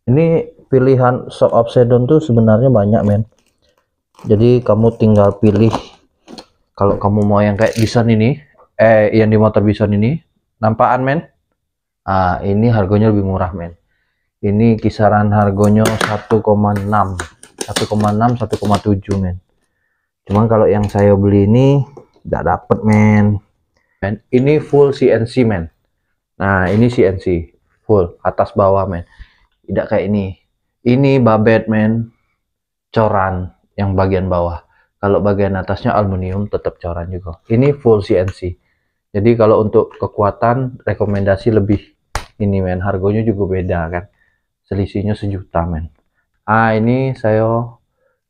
Ini pilihan shock obsedon tuh sebenarnya banyak men, jadi kamu tinggal pilih. Kalau kamu mau yang kayak Bison ini, yang di motor Bison ini, nampakan men. Ini harganya lebih murah men. Ini kisaran harganya 1,6, 1,7 men. Cuman kalau yang saya beli ini nggak dapet men. Ini full CNC men. Nah ini CNC full atas bawah men. Tidak kayak ini babet men, coran yang bagian bawah. Kalau bagian atasnya aluminium tetap coran juga. Ini full CNC. Jadi kalau untuk kekuatan rekomendasi lebih ini men. Harganya juga beda kan. Selisihnya sejuta men. Ini saya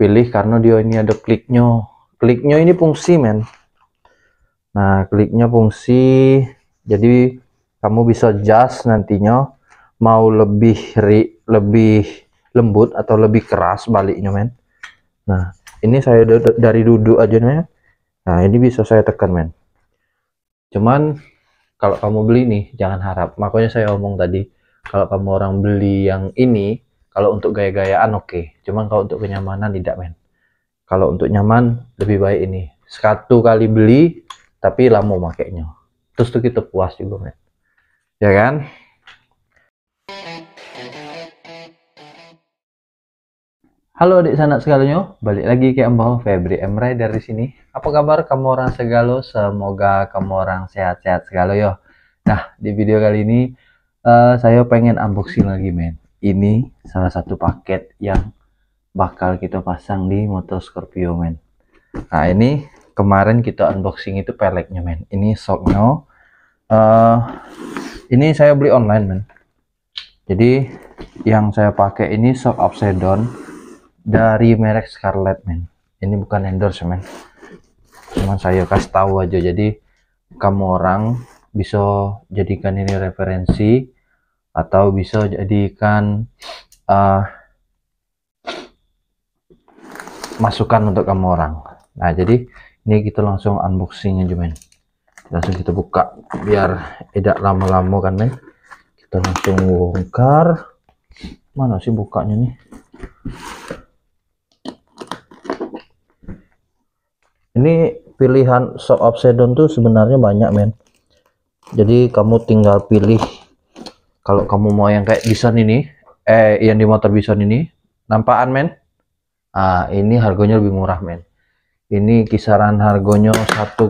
pilih karena dia ini ada kliknya. Kliknya ini fungsi men. Nah kliknya fungsi, jadi kamu bisa adjust nantinya mau lebih lembut atau lebih keras baliknya men. Nah ini saya dari duduk aja nih. Nah ini bisa saya tekan men. Cuman kalau kamu beli nih jangan harap, makanya saya omong tadi, kalau kamu orang beli yang ini, kalau untuk gaya-gayaan oke. Cuman kalau untuk kenyamanan tidak men. Kalau untuk nyaman lebih baik ini, satu kali beli tapi lama makainya, terus tuh kita puas juga men, ya kan. Halo adik sanak segalonya, balik lagi ke Mbah Febri Emre dari sini. Apa kabar kamu orang segalo? Semoga kamu orang sehat-sehat segalo yo. Nah di video kali ini saya pengen unboxing lagi men. Ini salah satu paket yang bakal kita pasang di motor Scorpio men. Nah ini kemarin kita unboxing itu peleknya men. Ini shocknya. Ini saya beli online men. Jadi yang saya pakai ini shock obsedon dari merek Scarlett men. Ini bukan endorse men. Cuman saya kasih tahu aja. Jadi kamu orang bisa jadikan ini referensi atau bisa jadikan masukan untuk kamu orang. Nah jadi ini kita langsung unboxing aja men. Langsung kita buka biar tidak lama-lama kan men. Kita langsung bongkar. Mana sih bukanya nih? Ini pilihan shock obsedon tuh sebenarnya banyak men. Jadi kamu tinggal pilih. Kalau kamu mau yang kayak Bison ini, yang di motor Bison ini, nampakan men. Ini harganya lebih murah men. Ini kisaran harganya 1,6,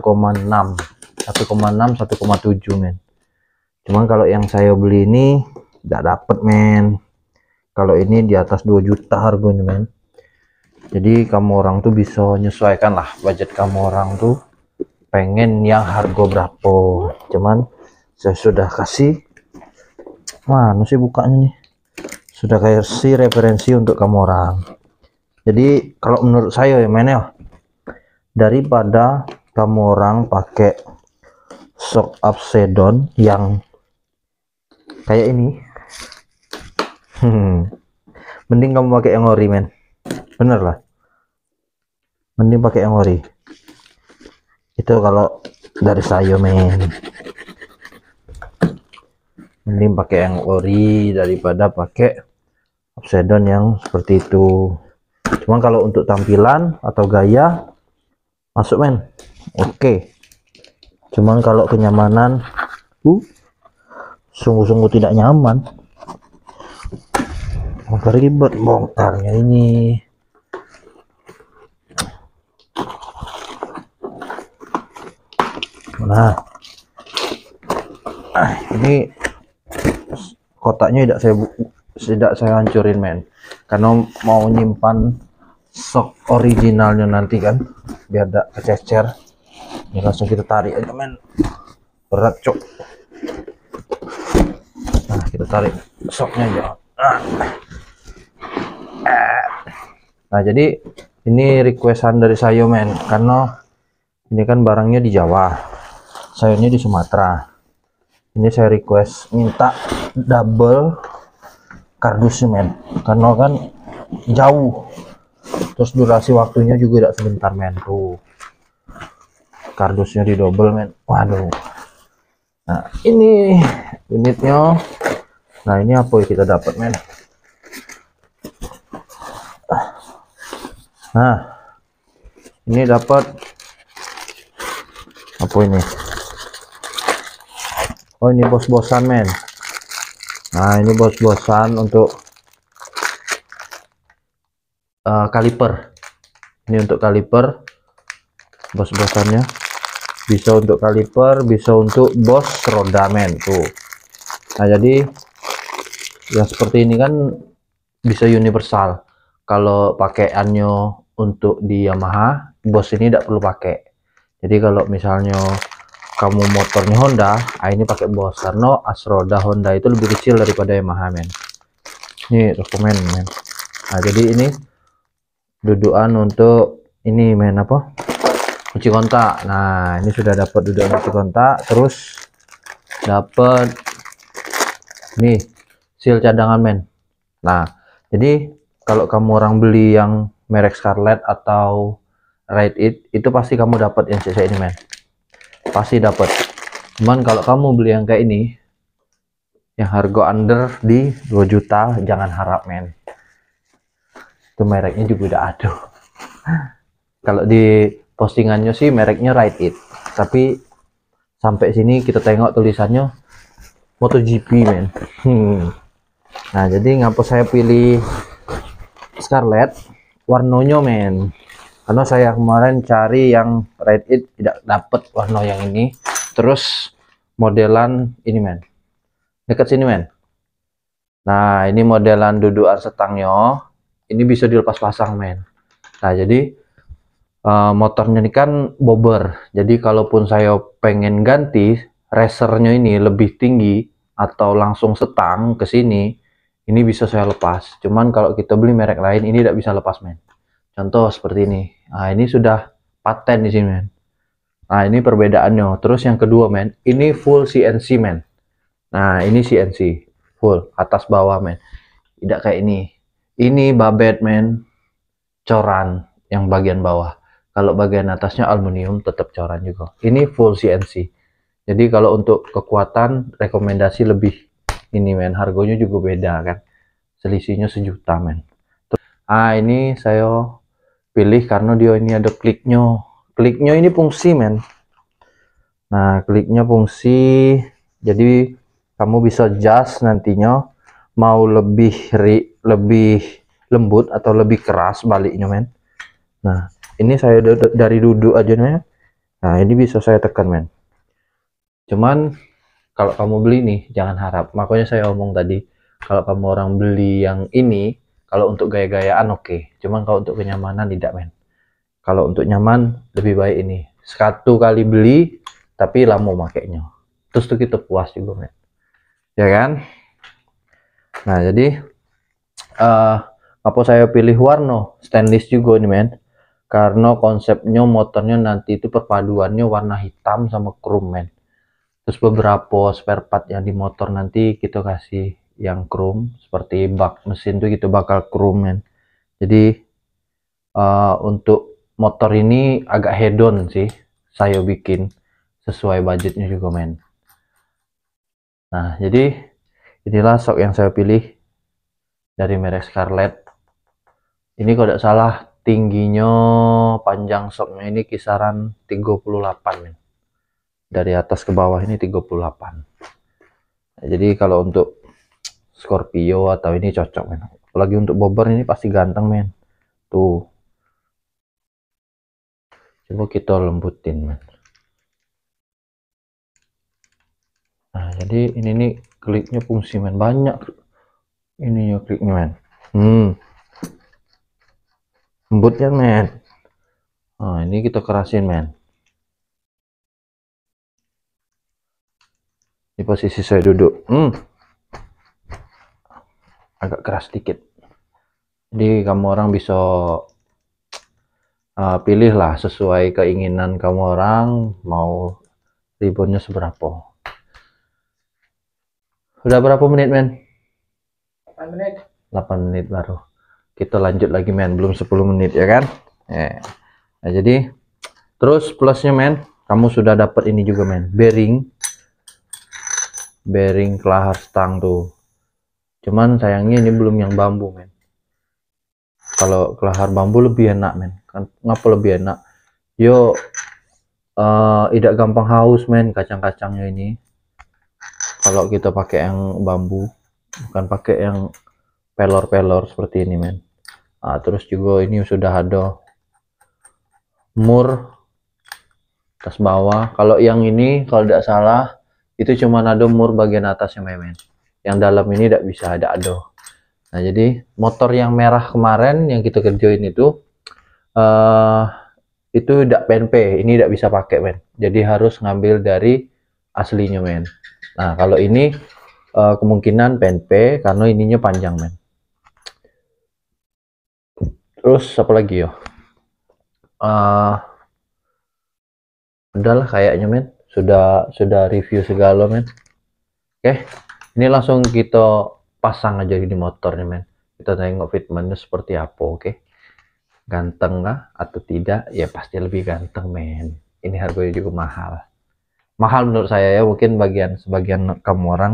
1,7 men. Cuman kalau yang saya beli ini nggak dapet men. Kalau ini di atas 2 juta harganya men. Jadi kamu orang tuh bisa menyesuaikan lah budget kamu orang tuh pengen yang harga berapa. Cuman saya sudah kasih, mana sih bukanya nih, sudah kasih referensi untuk kamu orang. Jadi kalau menurut saya ya men ya, daripada kamu orang pakai shock obsedon yang kayak ini, mending kamu pakai yang ori men. Bener lah, mending pakai yang ori itu kalau dari saya men. Mending pakai yang ori daripada pakai obsedon yang seperti itu. Cuman kalau untuk tampilan atau gaya masuk men, oke. Cuman kalau kenyamanan sungguh-sungguh tidak nyaman. Agak ribet bongkarnya ini. Nah ini kotaknya tidak saya hancurin men, karena mau nyimpan shock originalnya nanti kan biar tidak kececer. Ini langsung kita tarik aja men, berat cok. Nah kita tarik shocknya aja. Nah jadi ini requestan dari saya men, karena ini kan barangnya di Jawa, sayanya di Sumatera. Ini saya request minta double kardusnya men, karena kan jauh, terus durasi waktunya juga tidak sebentar men. Tuh kardusnya di double men, waduh. Nah ini unitnya. Nah ini apa yang kita dapat men, Nah, ini dapat apa ini? Oh, ini bos-bosan men. Nah, ini bos-bosan untuk kaliper. Ini untuk kaliper, bos-bosannya. Bisa untuk kaliper, bisa untuk bos roda men tuh. Nah, jadi ya seperti ini kan bisa universal. Kalau pakai anyo untuk di Yamaha, bos ini tidak perlu pakai. Jadi kalau misalnya kamu motornya Honda, ini pakai bos karena as roda Honda itu lebih kecil daripada Yamaha men. Ini rekomen men. Nah, jadi ini dudukan untuk ini men, apa, kunci kontak. Nah, ini sudah dapat dudukan kunci kontak, terus dapat nih seal cadangan men. Nah, jadi kalau kamu orang beli yang merek Scarlett atau Ride It, itu pasti kamu dapat yang CC ini men, pasti dapat. Cuman kalau kamu beli yang kayak ini yang harga under di 2 juta, jangan harap men, itu mereknya juga udah ada. Kalau di postingannya sih mereknya Ride It, tapi sampai sini kita tengok tulisannya MotoGP men. Nah, jadi ngapa saya pilih Scarlett warnanya men, karena saya kemarin cari yang Ride It tidak dapat warna yang ini. Terus modelan ini men, dekat sini men. Nah, ini modelan dudukan setangnya, ini bisa dilepas pasang men. Nah, jadi motornya ini kan bobber, jadi kalaupun saya pengen ganti racernya ini lebih tinggi atau langsung setang ke sini, ini bisa saya lepas. Cuman kalau kita beli merek lain ini tidak bisa lepas men. Contoh seperti ini. Nah, ini sudah paten di sini men. Nah, ini perbedaannya. Terus yang kedua men, ini full CNC men. Nah, ini CNC full atas bawah men, tidak kayak ini babet men, coran yang bagian bawah. Kalau bagian atasnya aluminium tetap coran juga. Ini full CNC. Jadi kalau untuk kekuatan rekomendasi lebih ini men, harganya juga beda kan, selisihnya 1 juta men. Ini saya pilih karena dia ini ada kliknya ini fungsi men. Nah, kliknya fungsi, jadi kamu bisa adjust nantinya mau lebih lembut atau lebih keras baliknya men. Nah, ini saya dari duduk aja nih. Nah, ini bisa saya tekan men. Cuman kalau kamu beli nih jangan harap, makanya saya omong tadi, kalau kamu orang beli yang ini, kalau untuk gaya-gayaan oke. Cuman kalau untuk kenyamanan tidak men. Kalau untuk nyaman lebih baik ini. Satu kali beli tapi lama makainya. Terus tuh kita puas juga men. Ya kan? Nah, jadi apa saya pilih warna stainless juga nih men, karena konsepnya motornya nanti itu perpaduannya warna hitam sama chrome men. Terus beberapa spare part yang di motor nanti kita kasih yang chrome, seperti bak mesin tuh gitu bakal chrome men. Jadi untuk motor ini agak hedon sih saya bikin, sesuai budgetnya juga men. Nah, jadi inilah sok yang saya pilih dari merek Scarlett. Ini kalau tidak salah tingginya panjang soknya ini kisaran 38 men. Dari atas ke bawah ini 38. Nah, jadi kalau untuk Scorpio atau ini cocok men. Apalagi untuk bobber ini pasti ganteng men. Tuh. Coba kita lembutin men. Nah, jadi ini nih kliknya fungsi men, banyak ini ya kliknya men. Lembutnya men. Nah, ini kita kerasin men. Di posisi saya duduk, agak keras dikit. Jadi kamu orang bisa pilih lah sesuai keinginan kamu orang mau ribonnya seberapa. Udah berapa menit men? 8 menit. 8 menit baru. Kita lanjut lagi men, belum 10 menit ya kan? Nah, jadi terus plusnya men, kamu sudah dapat ini juga men, bearing kelahar stang tuh. Cuman sayangnya ini belum yang bambu men. Kalau kelahar bambu lebih enak men. Kan ngapa lebih enak? Yo tidak gampang haus men kacang-kacangnya ini. Kalau kita pakai yang bambu, bukan pakai yang pelor-pelor seperti ini men. Nah, terus juga ini sudah ada mur atas bawah. Kalau yang ini kalau tidak salah itu cuma ada mur bagian atasnya men. Yang dalam ini tidak bisa ada. Nah jadi motor yang merah kemarin yang kita kerjain itu tidak PNP, ini tidak bisa pakai men. Jadi harus ngambil dari aslinya men. Nah kalau ini kemungkinan PNP karena ininya panjang men. Terus apa lagi ya? Udahlah kayaknya men, sudah review segala men. Oke, ini langsung kita pasang aja di motornya men. Kita tengok fitmentnya seperti apa. Oke, ganteng kah atau tidak? Ya pasti lebih ganteng men. Ini harganya juga mahal menurut saya ya. Mungkin sebagian kamu orang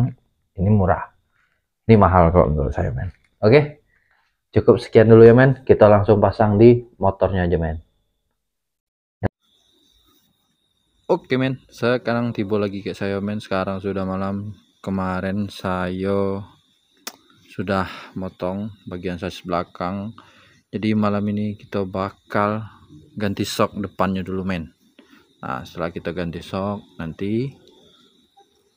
ini murah, ini mahal kok menurut saya men. Oke, cukup sekian dulu ya men. Kita langsung pasang di motornya aja men. Oke men, sekarang tiba lagi ke saya men. Sekarang sudah malam. Kemarin saya sudah motong bagian sasis belakang. Jadi malam ini kita bakal ganti sok depannya dulu men. Nah setelah kita ganti sok, nanti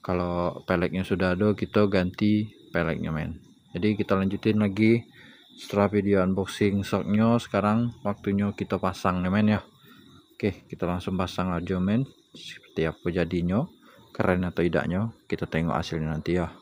kalau peleknya sudah ada kita ganti peleknya men. Jadi kita lanjutin lagi setelah video unboxing soknya. Sekarang waktunya kita pasang ya men ya. Oke, kita langsung pasang aja men. Seperti apa jadinya, keren atau tidaknya, kita tengok hasilnya nanti ya.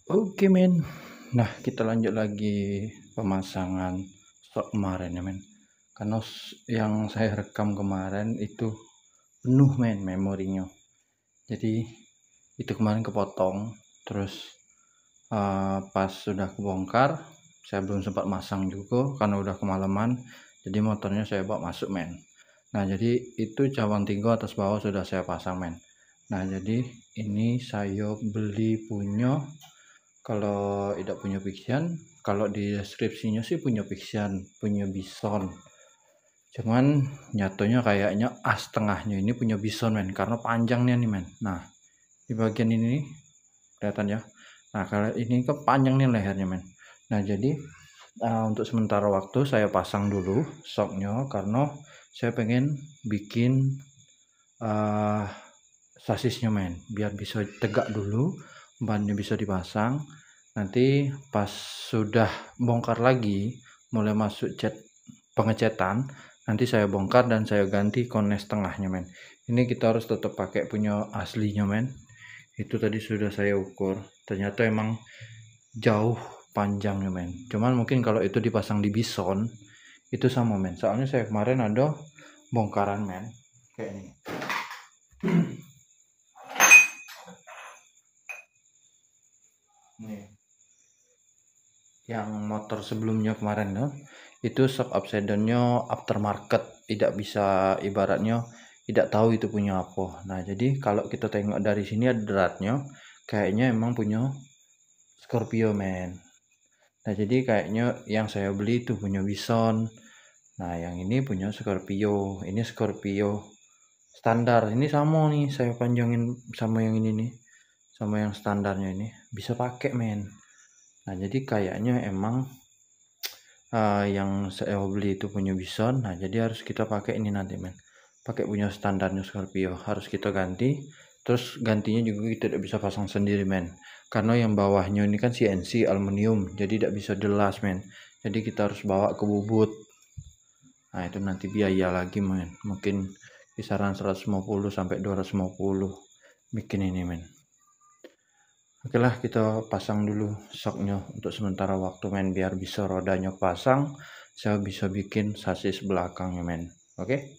Oke men, nah kita lanjut lagi pemasangan stok kemarin ya men. Karena yang saya rekam kemarin itu penuh men memorinya. Jadi itu kemarin kepotong. Terus pas sudah kebongkar, saya belum sempat masang juga karena udah kemalaman. Jadi motornya saya bawa masuk men. Nah jadi itu cawan tinggal atas bawah sudah saya pasang men. Nah jadi ini saya beli punya, kalau tidak punya Vixian, kalau di deskripsinya sih punya Vixian, punya Bison. Cuman nyatonya kayaknya as tengahnya ini punya Bison men, karena panjangnya nih men. Nah di bagian ini kelihatan ya. Nah kalau ini ke panjang nih lehernya men. Nah jadi untuk sementara waktu saya pasang dulu shocknya karena saya pengen bikin sasisnya men, biar bisa tegak dulu, bannya bisa dipasang. Nanti pas sudah bongkar lagi, mulai masuk pengecetan, nanti saya bongkar dan saya ganti kones tengahnya men. Ini kita harus tetap pakai punya aslinya men. Itu tadi sudah saya ukur, ternyata emang jauh panjangnya men. Cuman mungkin kalau itu dipasang di Bison itu sama men, soalnya saya kemarin ada bongkaran men kayak ini. yang motor sebelumnya kemarin tuh, itu shock absorbernya aftermarket, tidak bisa, ibaratnya tidak tahu itu punya apa. Nah jadi kalau kita tengok dari sini ada dratnya, kayaknya emang punya Scorpio men. Nah jadi kayaknya yang saya beli itu punya Bison. Nah yang ini punya Scorpio, ini Scorpio standar, ini sama nih, saya panjangin sama yang ini nih, sama yang standarnya ini bisa pakai men. Nah jadi kayaknya emang yang saya beli itu punya Bison. Nah jadi harus kita pakai ini nanti men, pakai punya standarnya Scorpio, harus kita ganti. Terus gantinya juga kita tidak bisa pasang sendiri men, karena yang bawahnya ini kan CNC aluminium, jadi tidak bisa delas men, jadi kita harus bawa ke bubut. Nah itu nanti biaya lagi men, mungkin kisaran 150 sampai 250 bikin ini men. Oke lah, kita pasang dulu shocknya untuk sementara waktu men, biar bisa rodanya pasang, saya bisa bikin sasis belakangnya men. Oke.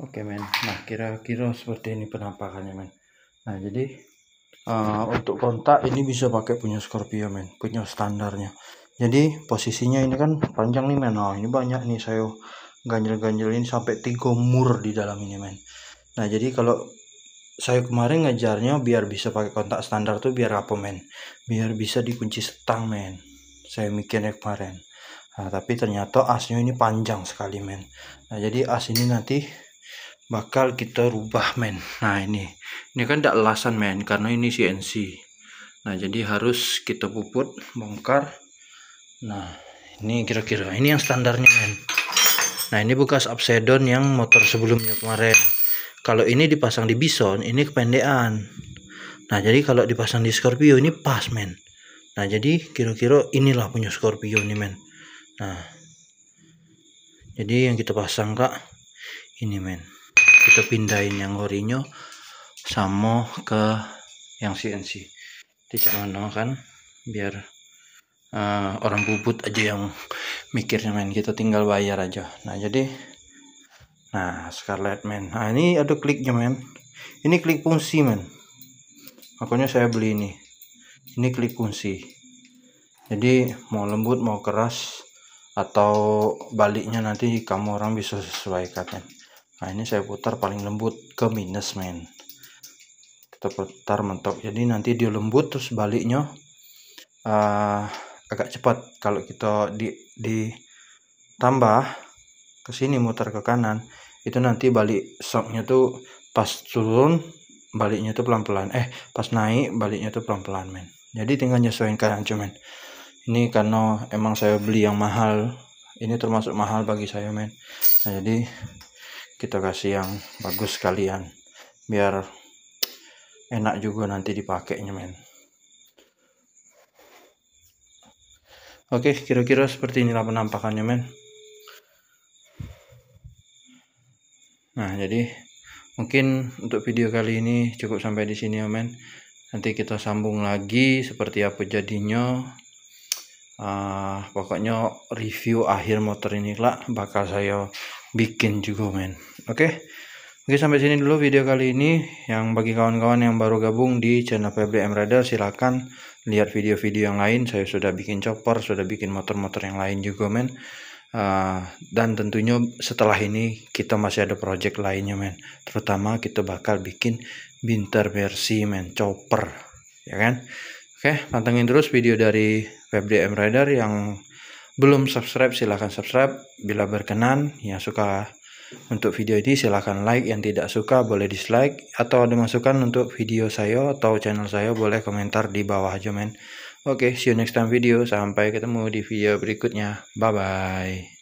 Oke men, nah kira-kira seperti ini penampakannya men. Nah jadi untuk kontak ini bisa pakai punya Scorpio men, punya standarnya. Jadi posisinya ini kan panjang nih men. Nah ini banyak nih, saya ganjel-ganjelin sampai 3 mur di dalam ini men. Nah jadi kalau saya kemarin ngajarnya biar bisa pakai kontak standar tuh biar apa men, biar bisa dikunci setang men, saya mikirnya kemarin. Nah tapi ternyata asnya ini panjang sekali men. Nah jadi as ini nanti bakal kita rubah men. Nah ini kan tidak elasan men, karena ini CNC. Nah jadi harus kita puput, bongkar. Nah ini kira-kira ini yang standarnya men. Nah ini bekas upside-down yang motor sebelumnya kemarin. Kalau ini dipasang di Bison ini kependekan. Nah jadi kalau dipasang di Scorpio ini pas men. Nah jadi kira-kira inilah punya Scorpio nih men. Nah jadi yang kita pasang kak ini men, kita pindahin yang horinya sama ke yang CNC. Tidak mana kan, biar orang bubut aja yang mikirnya men, kita tinggal bayar aja. Nah jadi Scarlett men, nah ini ada kliknya men, ini klik fungsi men, makanya saya beli ini klik fungsi. Jadi mau lembut mau keras atau baliknya nanti kamu orang bisa sesuaikan men. Nah ini saya putar paling lembut ke minus men, kita putar mentok, jadi nanti dia lembut, terus baliknya agak cepat. Kalau kita ditambah ke sini muter ke kanan, itu nanti balik shocknya tuh pas turun baliknya tuh pelan-pelan, pas naik baliknya tuh pelan-pelan men. Jadi tinggal nyesuaikan aja men. Ini karena emang saya beli yang mahal, ini termasuk mahal bagi saya men. Nah jadi kita kasih yang bagus sekalian, biar enak juga nanti dipakainya men. Oke, kira-kira seperti inilah penampakannya men. Nah jadi mungkin untuk video kali ini cukup sampai di sini ya men. Nanti kita sambung lagi seperti apa jadinya. Pokoknya review akhir motor ini lah bakal saya bikin juga men. Oke, sampai sini dulu video kali ini. Yang bagi kawan-kawan yang baru gabung di channel Febri M Rider, silakan lihat video-video yang lain. Saya sudah bikin chopper, sudah bikin motor-motor yang lain juga men. Dan tentunya setelah ini kita masih ada project lainnya men, terutama kita bakal bikin binter versi men, chopper ya kan. Oke, pantengin terus video dari Febri M Rider. Yang belum subscribe silahkan subscribe, bila berkenan. Yang suka untuk video ini silahkan like, yang tidak suka boleh dislike, atau ada masukan untuk video saya atau channel saya boleh komentar di bawah aja men. Oke, see you next time video, sampai ketemu di video berikutnya, bye bye.